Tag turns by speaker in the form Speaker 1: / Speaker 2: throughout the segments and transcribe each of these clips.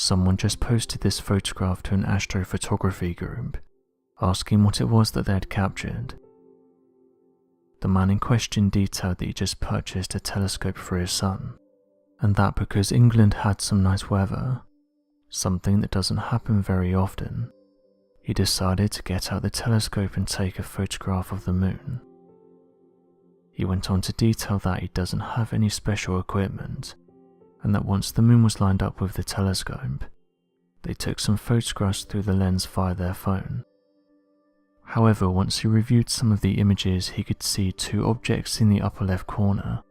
Speaker 1: someone just posted this photograph to an astrophotography group, asking what it was that they had captured. The man in question detailed that he just purchased a telescope for his son, and that because England had some nice weather, something that doesn't happen very often, he decided to get out the telescope and take a photograph of the moon. He went on to detail that he doesn't have any special equipment, and that once the moon was lined up with the telescope, they took some photographs through the lens via their phone. However, once he reviewed some of the images, he could see two objects in the upper left corner.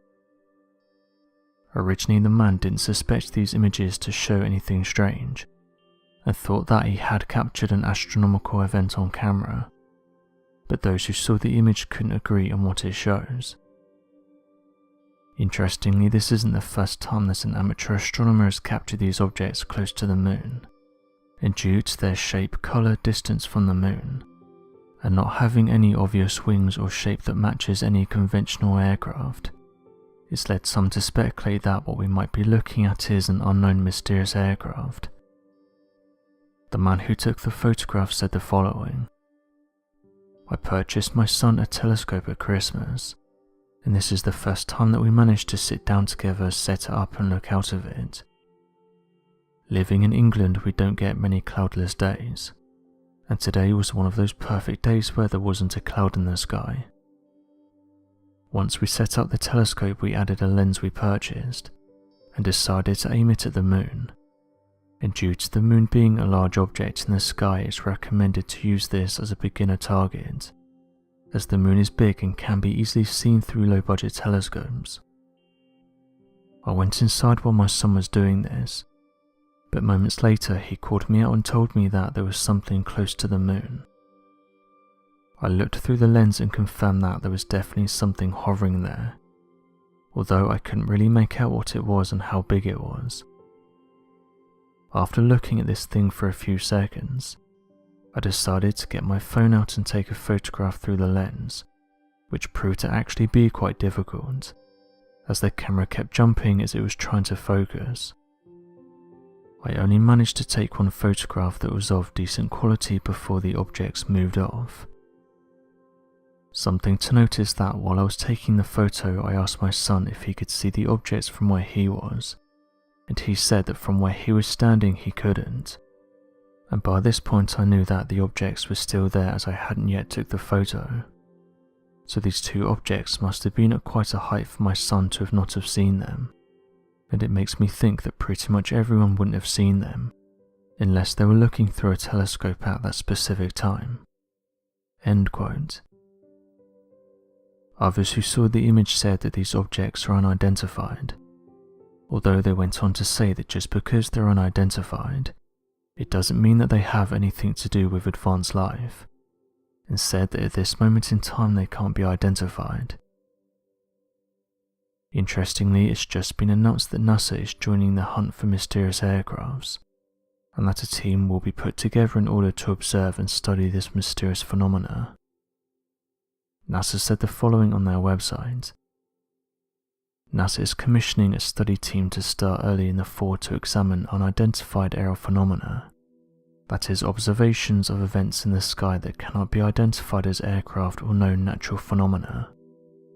Speaker 1: Originally, the man didn't suspect these images to show anything strange, and thought that he had captured an astronomical event on camera, but those who saw the image couldn't agree on what it shows. Interestingly, this isn't the first time that an amateur astronomer has captured these objects close to the moon, and due to their shape, colour, distance from the moon, and not having any obvious wings or shape that matches any conventional aircraft, it's led some to speculate that what we might be looking at is an unknown mysterious aircraft. The man who took the photograph said the following: "I purchased my son a telescope at Christmas, and this is the first time that we managed to sit down together, set it up and look out of it. Living in England, we don't get many cloudless days, and today was one of those perfect days where there wasn't a cloud in the sky. Once we set up the telescope, we added a lens we purchased, and decided to aim it at the moon, and due to the moon being a large object in the sky, it's recommended to use this as a beginner target, as the moon is big and can be easily seen through low-budget telescopes. I went inside while my son was doing this, but moments later he called me out and told me that there was something close to the moon. I looked through the lens and confirmed that there was definitely something hovering there, although I couldn't really make out what it was and how big it was. After looking at this thing for a few seconds, I decided to get my phone out and take a photograph through the lens, which proved to actually be quite difficult, as the camera kept jumping as it was trying to focus. I only managed to take one photograph that was of decent quality before the objects moved off. Something to notice that while I was taking the photo, I asked my son if he could see the objects from where he was, and he said that from where he was standing he couldn't, and by this point I knew that the objects were still there as I hadn't yet took the photo. So these two objects must have been at quite a height for my son to have not have seen them, and it makes me think that pretty much everyone wouldn't have seen them, unless they were looking through a telescope at that specific time." End quote. Others who saw the image said that these objects are unidentified, although they went on to say that just because they're unidentified, it doesn't mean that they have anything to do with advanced life, and said that at this moment in time they can't be identified. Interestingly, it's just been announced that NASA is joining the hunt for mysterious aircrafts, and that a team will be put together in order to observe and study this mysterious phenomena. NASA said the following on their website: "NASA is commissioning a study team to start early in the fall to examine unidentified aerial phenomena, that is, observations of events in the sky that cannot be identified as aircraft or known natural phenomena,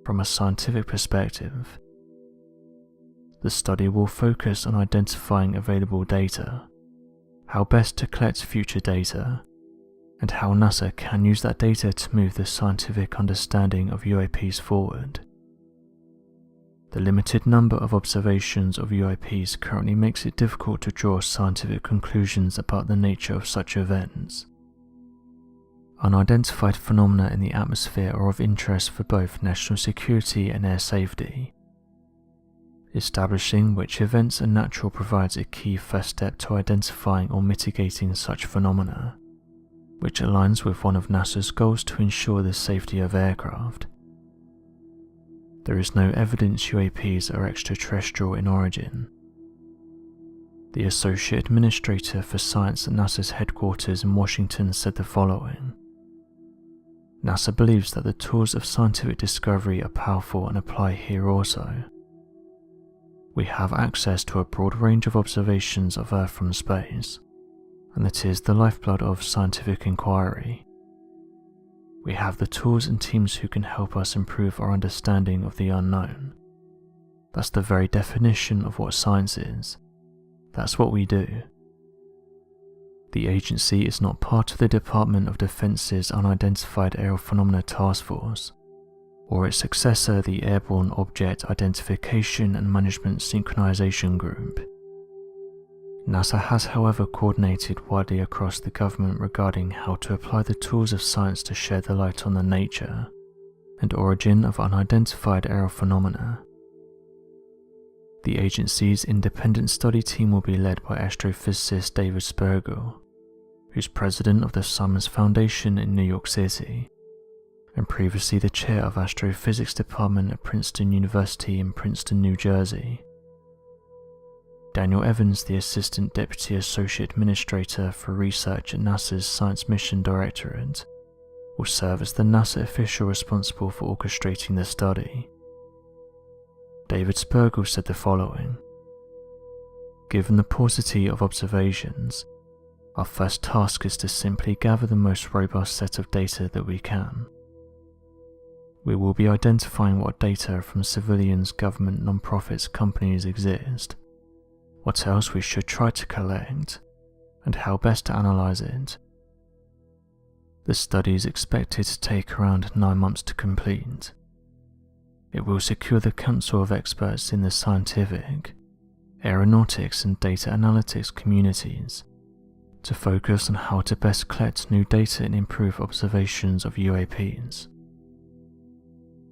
Speaker 1: from a scientific perspective. The study will focus on identifying available data, how best to collect future data, and how NASA can use that data to move the scientific understanding of UAPs forward. The limited number of observations of UAPs currently makes it difficult to draw scientific conclusions about the nature of such events. Unidentified phenomena in the atmosphere are of interest for both national security and air safety. Establishing which events are natural provides a key first step to identifying or mitigating such phenomena, which aligns with one of NASA's goals to ensure the safety of aircraft. There is no evidence UAPs are extraterrestrial in origin." The Associate Administrator for Science at NASA's headquarters in Washington said the following: "NASA believes that the tools of scientific discovery are powerful and apply here also. We have access to a broad range of observations of Earth from space, and that is the lifeblood of scientific inquiry. We have the tools and teams who can help us improve our understanding of the unknown. That's the very definition of what science is. That's what we do. The agency is not part of the Department of Defense's Unidentified Aerial Phenomena Task Force, or its successor, the Airborne Object Identification and Management Synchronization Group. NASA has, however, coordinated widely across the government regarding how to apply the tools of science to shed the light on the nature and origin of unidentified aerial phenomena. The agency's independent study team will be led by astrophysicist David Spergel, who's president of the Simons Foundation in New York City, and previously the chair of Astrophysics Department at Princeton University in Princeton, New Jersey. Daniel Evans, the Assistant Deputy Associate Administrator for Research at NASA's Science Mission Directorate, will serve as the NASA official responsible for orchestrating the study. David Spergel said the following: "Given the paucity of observations, our first task is to simply gather the most robust set of data that we can. We will be identifying what data from civilians, government, non-profits, companies exist, what else we should try to collect, and how best to analyze it. The study is expected to take around 9 months to complete. It will secure the council of experts in the scientific, aeronautics and data analytics communities to focus on how to best collect new data and improve observations of UAPs."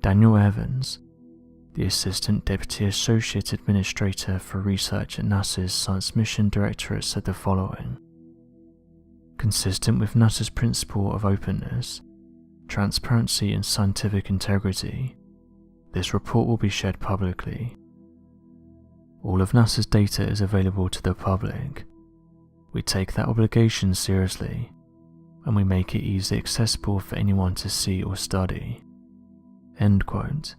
Speaker 1: Daniel Evans, the Assistant Deputy Associate Administrator for Research at NASA's Science Mission Directorate, said the following: "Consistent with NASA's principle of openness, transparency and scientific integrity, this report will be shared publicly. All of NASA's data is available to the public. We take that obligation seriously, and we make it easily accessible for anyone to see or study." End quote.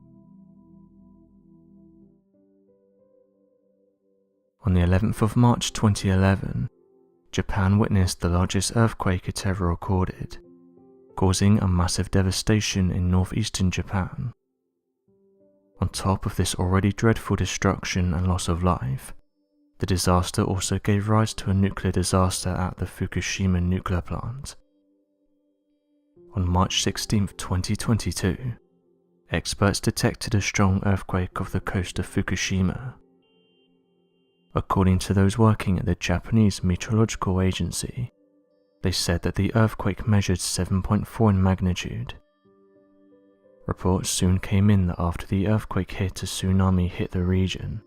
Speaker 1: On the 11th of March 2011, Japan witnessed the largest earthquake it ever recorded, causing a massive devastation in northeastern Japan. On top of this already dreadful destruction and loss of life, the disaster also gave rise to a nuclear disaster at the Fukushima nuclear plant. On March 16, 2022, experts detected a strong earthquake off the coast of Fukushima. According to those working at the Japanese Meteorological Agency, they said that the earthquake measured 7.4 in magnitude. Reports soon came in that after the earthquake hit, a tsunami hit the region.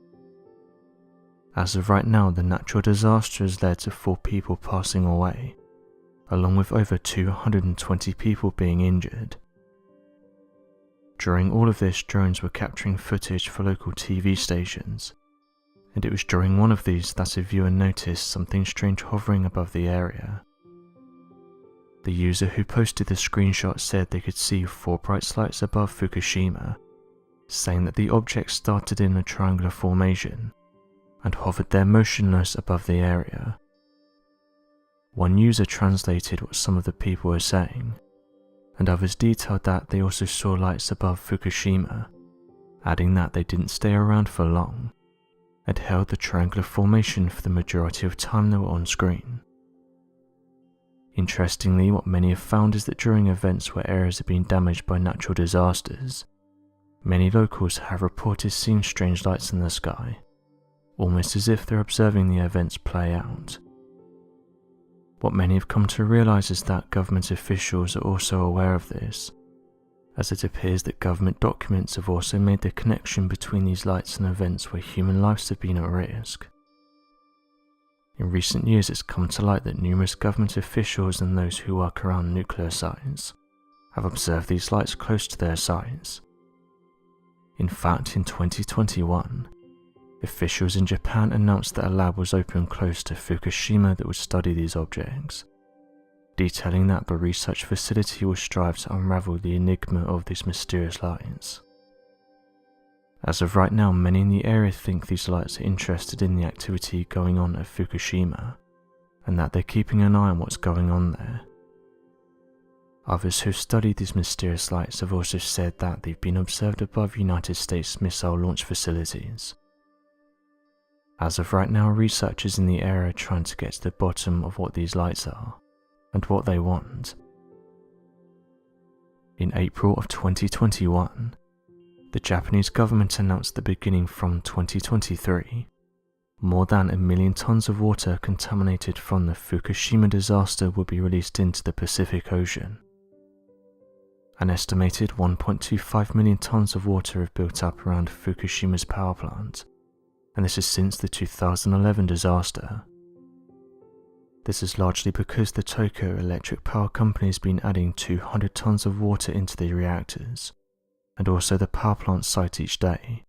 Speaker 1: As of right now, the natural disaster has led to 4 people passing away, along with over 220 people being injured. During all of this, drones were capturing footage for local TV stations, and it was during one of these that a viewer noticed something strange hovering above the area. The user who posted the screenshot said they could see 4 bright lights above Fukushima, saying that the object started in a triangular formation and hovered there motionless above the area. One user translated what some of the people were saying, and others detailed that they also saw lights above Fukushima, adding that they didn't stay around for long and held the triangular formation for the majority of time they were on screen. Interestingly, what many have found is that during events where areas have been damaged by natural disasters, many locals have reported seeing strange lights in the sky, almost as if they're observing the events play out. What many have come to realize is that government officials are also aware of this, as it appears that government documents have also made the connection between these lights and events where human lives have been at risk. In recent years, it's come to light that numerous government officials and those who work around nuclear sites have observed these lights close to their sites. In fact, in 2021, officials in Japan announced that a lab was opened close to Fukushima that would study these objects, detailing that the research facility will strive to unravel the enigma of these mysterious lights. As of right now, many in the area think these lights are interested in the activity going on at Fukushima, and that they're keeping an eye on what's going on there. Others who've studied these mysterious lights have also said that they've been observed above United States missile launch facilities. As of right now, researchers in the area are trying to get to the bottom of what these lights are, and what they want. In April of 2021, the Japanese government announced that beginning from 2023, more than 1 million tons of water contaminated from the Fukushima disaster would be released into the Pacific Ocean. An estimated 1.25 million tons of water have built up around Fukushima's power plant, and this is since the 2011 disaster. This is largely because the Tokyo Electric Power Company has been adding 200 tons of water into the reactors, and also the power plant site each day,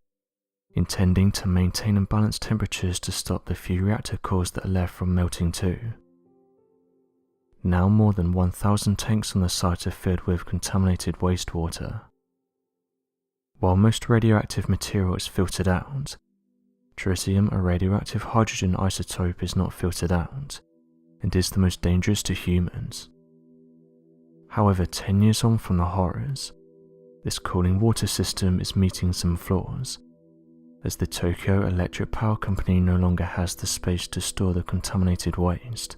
Speaker 1: intending to maintain and balance temperatures to stop the few reactor cores that are left from melting too. Now more than 1,000 tanks on the site are filled with contaminated wastewater. While most radioactive material is filtered out, tritium, a radioactive hydrogen isotope, is not filtered out, and is the most dangerous to humans. However, 10 years on from the horrors, this cooling water system is meeting some flaws, as the Tokyo Electric Power Company no longer has the space to store the contaminated waste.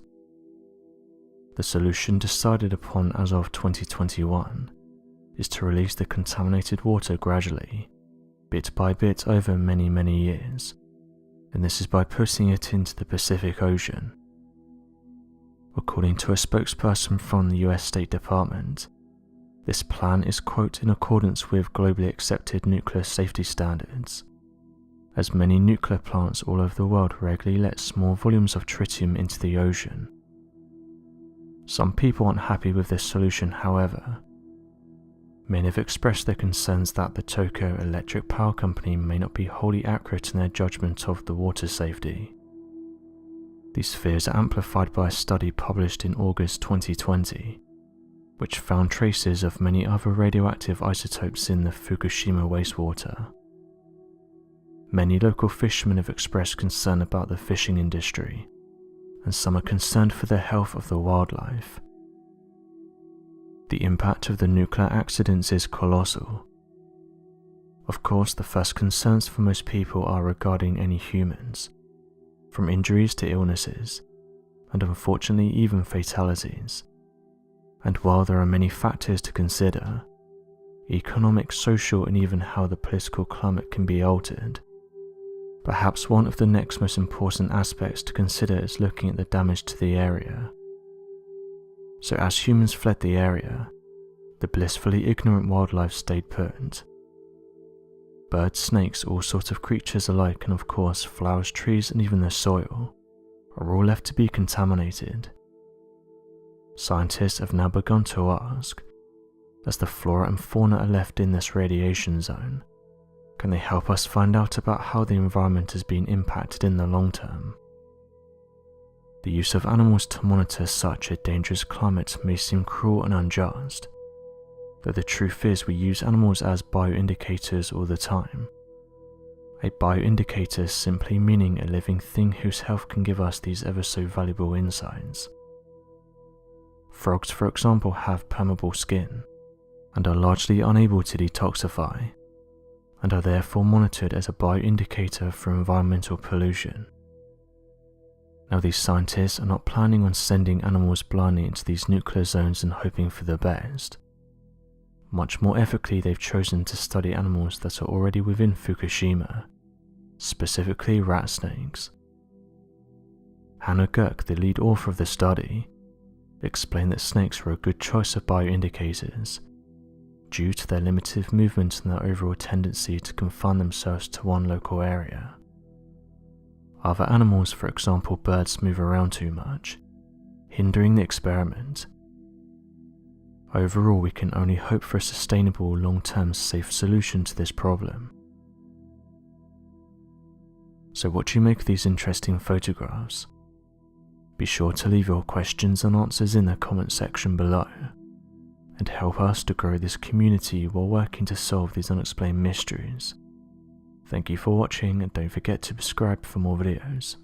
Speaker 1: The solution decided upon as of 2021 is to release the contaminated water gradually, bit by bit over many years, and this is by putting it into the Pacific Ocean. According to a spokesperson from the US State Department, this plan is, quote, in accordance with globally accepted nuclear safety standards, as many nuclear plants all over the world regularly let small volumes of tritium into the ocean. Some people aren't happy with this solution, however. Many have expressed their concerns that the Tokyo Electric Power Company may not be wholly accurate in their judgment of the water safety. These fears are amplified by a study published in August 2020, which found traces of many other radioactive isotopes in the Fukushima wastewater. Many local fishermen have expressed concern about the fishing industry, and some are concerned for the health of the wildlife. The impact of the nuclear accidents is colossal. Of course, the first concerns for most people are regarding any humans, from injuries to illnesses, and unfortunately even fatalities. And while there are many factors to consider, economic, social, and even how the political climate can be altered, perhaps one of the next most important aspects to consider is looking at the damage to the area. So as humans fled the area, the blissfully ignorant wildlife stayed put. Birds, snakes, all sorts of creatures alike, and of course flowers, trees, and even the soil, are all left to be contaminated. Scientists have now begun to ask, as the flora and fauna are left in this radiation zone, can they help us find out about how the environment has been impacted in the long term? The use of animals to monitor such a dangerous climate may seem cruel and unjust, though the truth is we use animals as bioindicators all the time. A bioindicator simply meaning a living thing whose health can give us these ever so valuable insights. Frogs, for example, have permeable skin, and are largely unable to detoxify, and are therefore monitored as a bioindicator for environmental pollution. Now, these scientists are not planning on sending animals blindly into these nuclear zones and hoping for the best. Much more ethically, they've chosen to study animals that are already within Fukushima, specifically rat snakes. Hannah Gurk, the lead author of the study, explained that snakes were a good choice of bioindicators, due to their limited movement and their overall tendency to confine themselves to one local area. Other animals, for example birds, move around too much, hindering the experiment. Overall, we can only hope for a sustainable, long-term, safe solution to this problem. So what do you make of these interesting photographs? Be sure to leave your questions and answers in the comment section below, and help us to grow this community while working to solve these unexplained mysteries. Thank you for watching, and don't forget to subscribe for more videos.